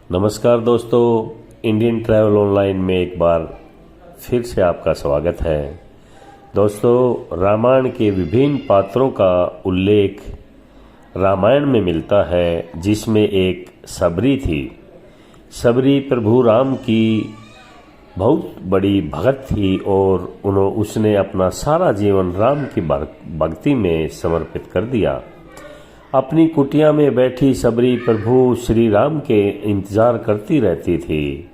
नमस्कार दोस्तों, Indian travel online में एक बार फिर से आपका स्वागत है। दोस्तों, रामायण के विभिन्न पात्रों का उल्लेख रामायण में मिलता है, जिसमें एक सबरी थी। सबरी प्रभु राम की बहुत बड़ी भगत थी और उसने अपना सारा जीवन राम की भक्ति में समर्पित कर दिया। अपनी कुटिया में बैठी सबरी प्रभु श्री राम के इंतजार करती रहती थी।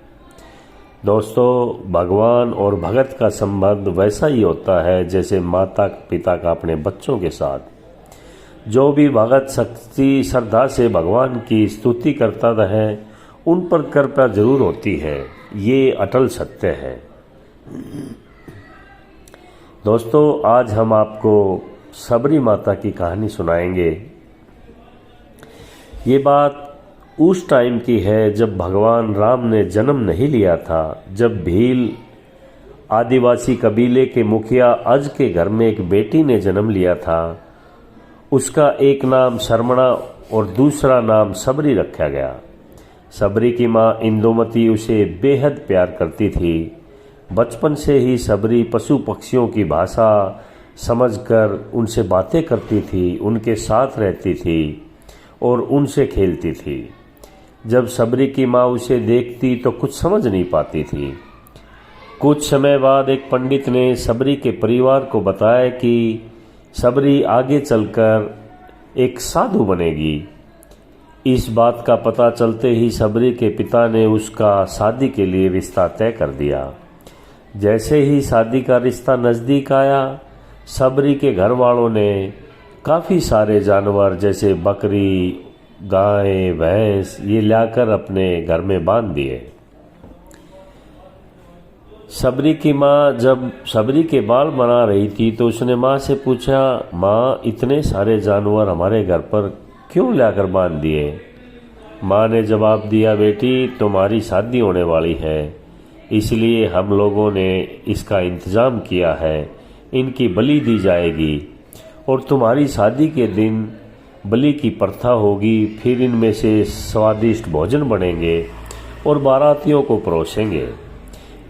दोस्तों, भगवान और भगत का संबंध वैसा ही होता है जैसे माता पिता का अपने बच्चों के साथ। जो भी भगत सच्ची श्रद्धा से भगवान की स्तुति करता है, उन पर कृपा जरूर होती है। ये अटल सत्य है। दोस्तों, आज हम आपको सबरी माता की कहानी सुनाएंगे। ये बात उस टाइम की है जब भगवान राम ने जन्म नहीं लिया था, जब भील आदिवासी कबीले के मुखिया अज के घर में एक बेटी ने जन्म लिया था। उसका एक नाम शर्मणा और दूसरा नाम सबरी रखा गया। सबरी की मां इंदुमती उसे बेहद प्यार करती थी। बचपन से ही सबरी पशु पक्षियों की भाषा समझकर उनसे बातें करती थी, उनके साथ रहती थी और उनसे खेलती थी। जब सबरी की माँ उसे देखती तो कुछ समझ नहीं पाती थी। कुछ समय बाद एक पंडित ने सबरी के परिवार को बताया कि सबरी आगे चलकर एक साधु बनेगी। इस बात का पता चलते ही सबरी के पिता ने उसका शादी के लिए रिश्ता तय कर दिया। जैसे ही शादी का रिश्ता नज़दीक आया, सबरी के घर वालों ने काफ़ी सारे जानवर जैसे बकरी, गाय, भैंस ये लाकर अपने घर में बांध दिए। सबरी की माँ जब सबरी के बाल बना रही थी तो उसने माँ से पूछा, माँ इतने सारे जानवर हमारे घर पर क्यों लाकर बांध दिए? माँ ने जवाब दिया, बेटी तुम्हारी शादी होने वाली है, इसलिए हम लोगों ने इसका इंतजाम किया है। इनकी बलि दी जाएगी और तुम्हारी शादी के दिन बलि की प्रथा होगी। फिर इनमें से स्वादिष्ट भोजन बनेंगे और बारातियों को परोसेंगे।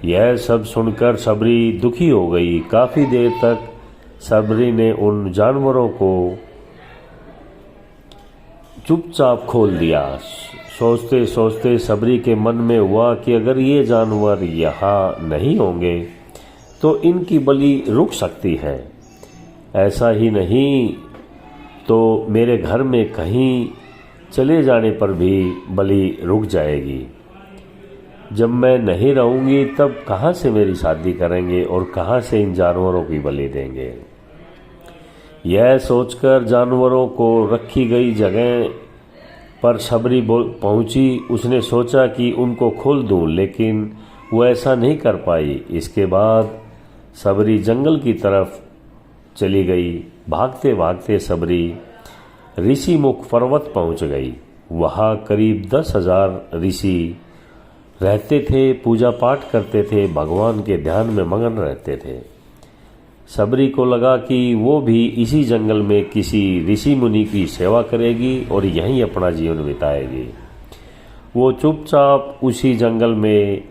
यह सब सुनकर सबरी दुखी हो गई। काफ़ी देर तक सबरी ने उन जानवरों को चुपचाप खोल दिया। सोचते सोचते सबरी के मन में हुआ कि अगर ये जानवर यहाँ नहीं होंगे तो इनकी बलि रुक सकती है। ऐसा ही नहीं तो मेरे घर में कहीं चले जाने पर भी बलि रुक जाएगी। जब मैं नहीं रहूँगी तब कहाँ से मेरी शादी करेंगे और कहाँ से इन जानवरों की बलि देंगे? यह सोचकर जानवरों को रखी गई जगह पर सबरी पहुंची। उसने सोचा कि उनको खोल दूं, लेकिन वो ऐसा नहीं कर पाई। इसके बाद सबरी जंगल की तरफ चली गई। भागते भागते सबरी ऋषिमुख पर्वत पहुंच गई। वहाँ करीब 10,000 ऋषि रहते थे, पूजा पाठ करते थे, भगवान के ध्यान में मगन रहते थे। सबरी को लगा कि वो भी इसी जंगल में किसी ऋषि मुनि की सेवा करेगी और यहीं अपना जीवन बिताएगी। वो चुपचाप उसी जंगल में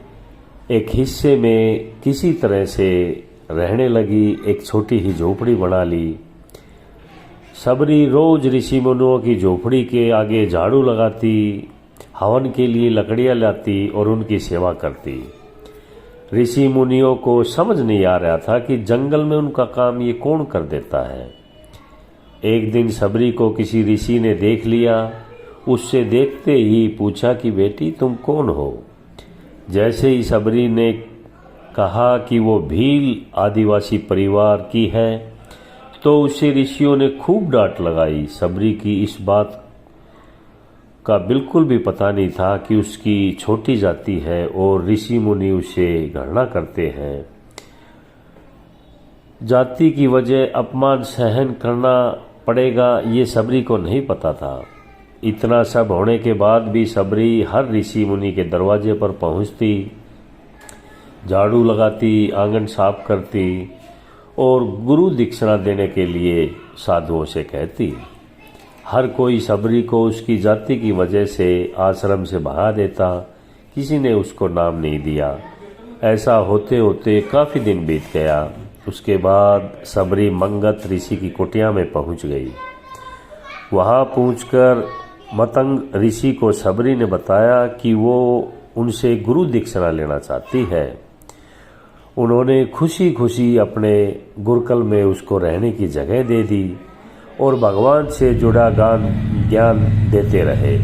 एक हिस्से में किसी तरह से रहने लगी। एक छोटी ही झोपड़ी बना ली। सबरी रोज ऋषि मुनियों की झोपड़ी के आगे झाड़ू लगाती, हवन के लिए लकड़ियां लाती और उनकी सेवा करती। ऋषि मुनियों को समझ नहीं आ रहा था कि जंगल में उनका काम ये कौन कर देता है। एक दिन सबरी को किसी ऋषि ने देख लिया। उससे देखते ही पूछा कि बेटी तुम कौन हो? जैसे ही सबरी ने कहा कि वो भील आदिवासी परिवार की है तो उसे ऋषियों ने खूब डांट लगाई। सबरी की इस बात का बिल्कुल भी पता नहीं था कि उसकी छोटी जाति है और ऋषि मुनि उसे घृणा करते हैं। जाति की वजह अपमान सहन करना पड़ेगा, ये सबरी को नहीं पता था। इतना सब होने के बाद भी सबरी हर ऋषि मुनि के दरवाजे पर पहुंचती, झाड़ू लगाती, आंगन साफ करती और गुरु दीक्षिणा देने के लिए साधुओं से कहती। हर कोई सबरी को उसकी जाति की वजह से आश्रम से भगा देता, किसी ने उसको नाम नहीं दिया। ऐसा होते होते काफ़ी दिन बीत गया। उसके बाद सबरी मंगत ऋषि की कुटिया में पहुंच गई। वहां पहुंचकर मतंग ऋषि को सबरी ने बताया कि वो उनसे गुरु दीक्षा लेना चाहती है। उन्होंने खुशी खुशी अपने गुरुकुल में उसको रहने की जगह दे दी और भगवान से जुड़ा ज्ञान देते रहे।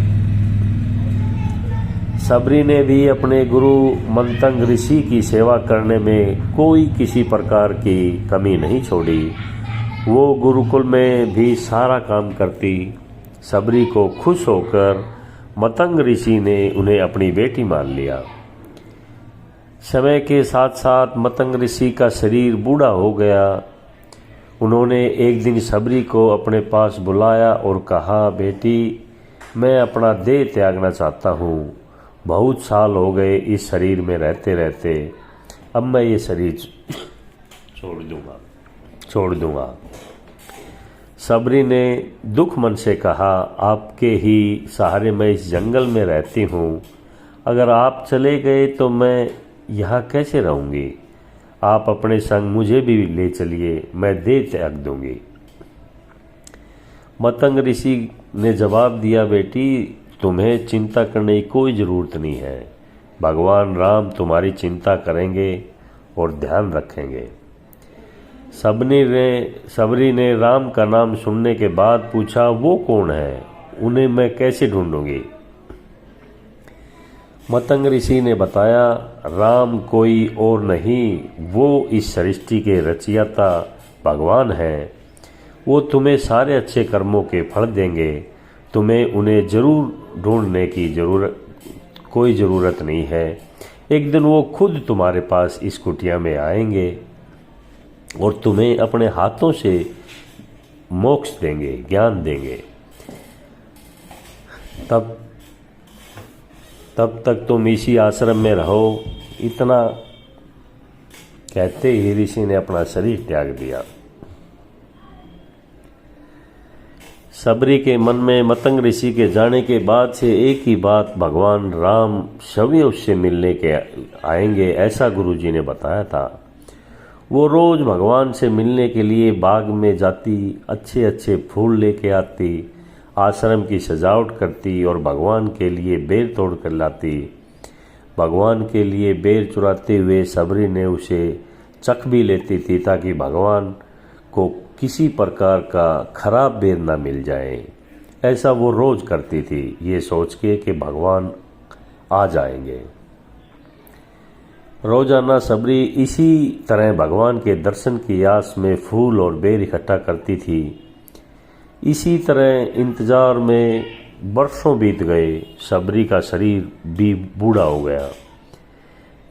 सबरी ने भी अपने गुरु मंतंग ऋषि की सेवा करने में कोई किसी प्रकार की कमी नहीं छोड़ी। वो गुरुकुल में भी सारा काम करती। सबरी को खुश होकर मतंग ऋषि ने उन्हें अपनी बेटी मान लिया। समय के साथ साथ मतंग ऋषि का शरीर बूढ़ा हो गया। उन्होंने एक दिन सबरी को अपने पास बुलाया और कहा, बेटी, मैं अपना देह त्यागना चाहता हूँ। बहुत साल हो गए इस शरीर में रहते रहते, अब मैं ये शरीर छोड़ दूंगा। सबरी ने दुख मन से कहा, आपके ही सहारे मैं इस जंगल में रहती हूँ। अगर आप चले गए तो मैं यहाँ कैसे रहूँगी? आप अपने संग मुझे भी ले चलिए, मैं देह त्याग दूंगी। मतंग ऋषि ने जवाब दिया, बेटी, तुम्हें चिंता करने की कोई ज़रूरत नहीं है। भगवान राम तुम्हारी चिंता करेंगे और ध्यान रखेंगे। सबरी ने राम का नाम सुनने के बाद पूछा, वो कौन है? उन्हें मैं कैसे ढूंढूंगी? मतंग ऋषि ने बताया, राम कोई और नहीं, वो इस सृष्टि के रचयिता भगवान हैं। वो तुम्हें सारे अच्छे कर्मों के फल देंगे। तुम्हें उन्हें जरूर ढूंढने की कोई ज़रूरत नहीं है। एक दिन वो खुद तुम्हारे पास इस कुटिया में आएंगे और तुम्हें अपने हाथों से मोक्ष देंगे, ज्ञान देंगे। तब तक तुम इसी आश्रम में रहो। इतना कहते ही ऋषि ने अपना शरीर त्याग दिया। सबरी के मन में मतंग ऋषि के जाने के बाद से एक ही बात, भगवान राम शवे उससे मिलने के आएंगे, ऐसा गुरुजी ने बताया था। वो रोज भगवान से मिलने के लिए बाग में जाती, अच्छे अच्छे फूल लेके आती, आश्रम की सजावट करती और भगवान के लिए बेर तोड़ कर लाती। भगवान के लिए बेर चुराते हुए सबरी ने उसे चख भी लेती थी ताकि भगवान को किसी प्रकार का खराब बेर ना मिल जाए। ऐसा वो रोज करती थी, ये सोच के कि भगवान आ जाएंगे। रोजाना सबरी इसी तरह भगवान के दर्शन की आस में फूल और बेर इकट्ठा करती थी। इसी तरह इंतजार में बरसों बीत गए। सबरी का शरीर भी बूढ़ा हो गया।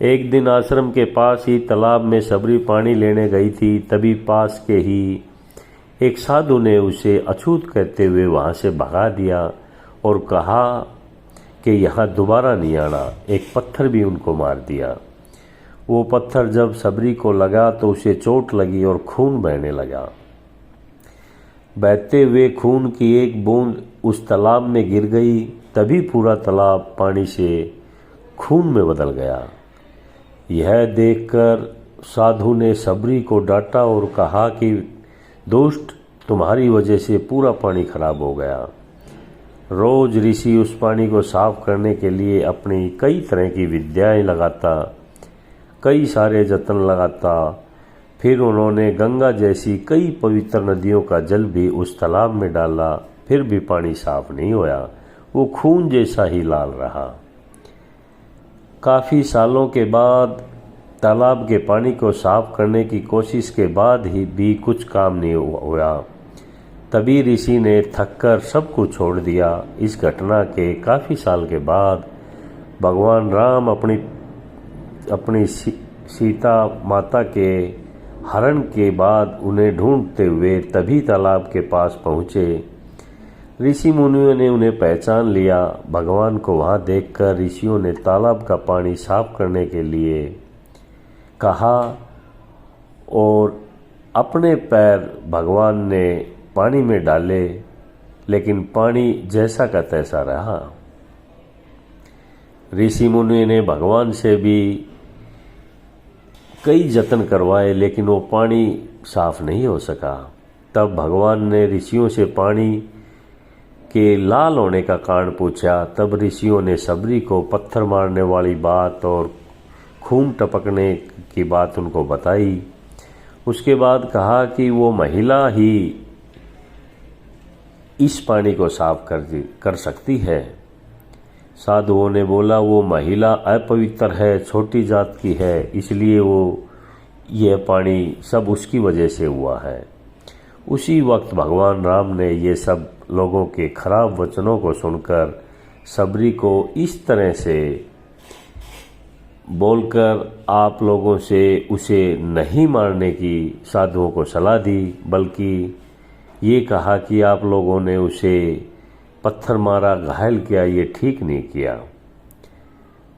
एक दिन आश्रम के पास ही तालाब में सबरी पानी लेने गई थी। तभी पास के ही एक साधु ने उसे अछूत कहते हुए वहां से भगा दिया और कहा कि यहाँ दोबारा नहीं आना। एक पत्थर भी उनको मार दिया। वो पत्थर जब सबरी को लगा तो उसे चोट लगी और खून बहने लगा। बहते हुए खून की एक बूंद उस तालाब में गिर गई। तभी पूरा तालाब पानी से खून में बदल गया। यह देखकर साधु ने सबरी को डांटा और कहा कि दुष्ट, तुम्हारी वजह से पूरा पानी खराब हो गया। रोज ऋषि उस पानी को साफ करने के लिए अपनी कई तरह की विद्याएं लगाता, कई सारे जतन लगाता। फिर उन्होंने गंगा जैसी कई पवित्र नदियों का जल भी उस तालाब में डाला, फिर भी पानी साफ नहीं होया। वो खून जैसा ही लाल रहा। काफ़ी सालों के बाद तालाब के पानी को साफ करने की कोशिश के बाद ही भी कुछ काम नहीं हुआ। तभी ऋषि ने थककर सब कुछ छोड़ दिया। इस घटना के काफ़ी साल के बाद भगवान राम अपनी सीता माता के हरण के बाद उन्हें ढूंढते हुए तभी तालाब के पास पहुँचे। ऋषि मुनियों ने उन्हें पहचान लिया। भगवान को वहाँ देखकर ऋषियों ने तालाब का पानी साफ करने के लिए कहा और अपने पैर भगवान ने पानी में डाले, लेकिन पानी जैसा का तैसा रहा। ऋषि मुनि ने भगवान से भी कई जतन करवाए, लेकिन वो पानी साफ नहीं हो सका। तब भगवान ने ऋषियों से पानी के लाल होने का कारण पूछा। तब ऋषियों ने सबरी को पत्थर मारने वाली बात और खून टपकने की बात उनको बताई। उसके बाद कहा कि वो महिला ही इस पानी को साफ कर सकती है। साधुओं ने बोला, वो महिला अपवित्र है, छोटी जात की है, इसलिए यह पानी सब उसकी वजह से हुआ है। उसी वक्त भगवान राम ने ये सब लोगों के खराब वचनों को सुनकर सबरी को इस तरह से बोलकर आप लोगों से उसे नहीं मारने की साधुओं को सलाह दी, बल्कि ये कहा कि आप लोगों ने उसे पत्थर मारा, घायल किया, ये ठीक नहीं किया।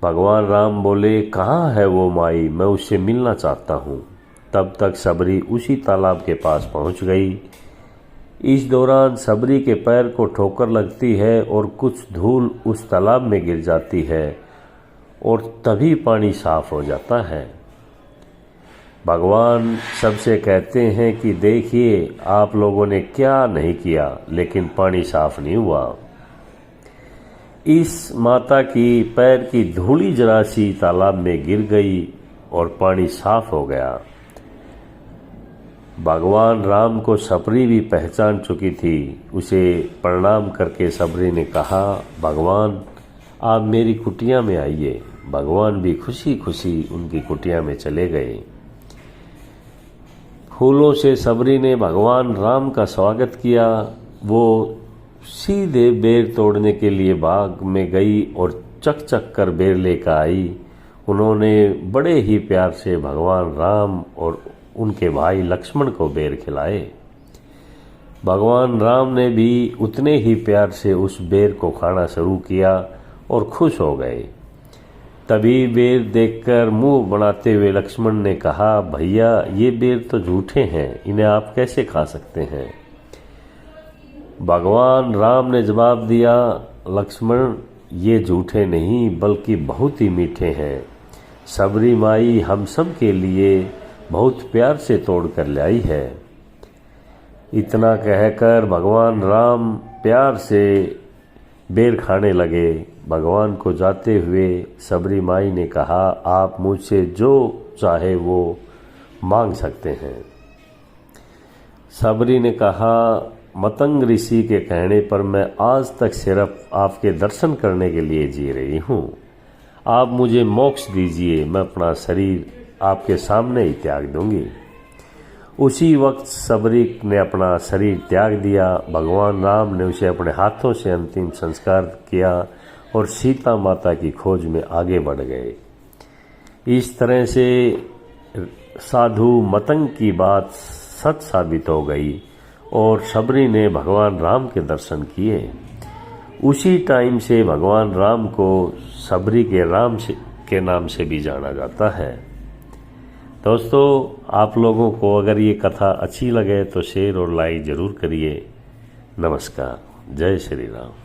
भगवान राम बोले, कहाँ है वो माई, मैं उससे मिलना चाहता हूँ। तब तक सबरी उसी तालाब के पास पहुँच गई। इस दौरान सबरी के पैर को ठोकर लगती है और कुछ धूल उस तालाब में गिर जाती है और तभी पानी साफ हो जाता है। भगवान सबसे कहते हैं कि देखिए, आप लोगों ने क्या नहीं किया, लेकिन पानी साफ नहीं हुआ। इस माता की पैर की धूली जरा सी तालाब में गिर गई और पानी साफ हो गया। भगवान राम को सबरी भी पहचान चुकी थी। उसे प्रणाम करके सबरी ने कहा, भगवान आप मेरी कुटिया में आइए। भगवान भी खुशी खुशी उनकी कुटिया में चले गए। फूलों से सबरी ने भगवान राम का स्वागत किया। वो सीधे बेर तोड़ने के लिए बाग में गई और चक चक कर बेर लेकर आई। उन्होंने बड़े ही प्यार से भगवान राम और उनके भाई लक्ष्मण को बेर खिलाए। भगवान राम ने भी उतने ही प्यार से उस बेर को खाना शुरू किया और खुश हो गए। तभी बेर देखकर मुंह बनाते हुए लक्ष्मण ने कहा, भैया ये बेर तो झूठे हैं, इन्हें आप कैसे खा सकते हैं। भगवान राम ने जवाब दिया, लक्ष्मण ये झूठे नहीं बल्कि बहुत ही मीठे हैं। सबरी माई हम सब के लिए बहुत प्यार से तोड़ कर लाई है। इतना कहकर भगवान राम प्यार से बेर खाने लगे। भगवान को जाते हुए सबरी माई ने कहा, आप मुझसे जो चाहे वो मांग सकते हैं। सबरी ने कहा, मतंग ऋषि के कहने पर मैं आज तक सिर्फ आपके दर्शन करने के लिए जी रही हूँ। आप मुझे मोक्ष दीजिए, मैं अपना शरीर आपके सामने ही त्याग दूंगी। उसी वक्त सबरी ने अपना शरीर त्याग दिया। भगवान राम ने उसे अपने हाथों से अंतिम संस्कार किया और सीता माता की खोज में आगे बढ़ गए। इस तरह से साधु मतंग की बात सच साबित हो गई और सबरी ने भगवान राम के दर्शन किए। उसी टाइम से भगवान राम को सबरी के नाम से भी जाना जाता है। दोस्तों, आप लोगों को अगर ये कथा अच्छी लगे तो शेयर और लाइक ज़रूर करिए। नमस्कार। जय श्री राम।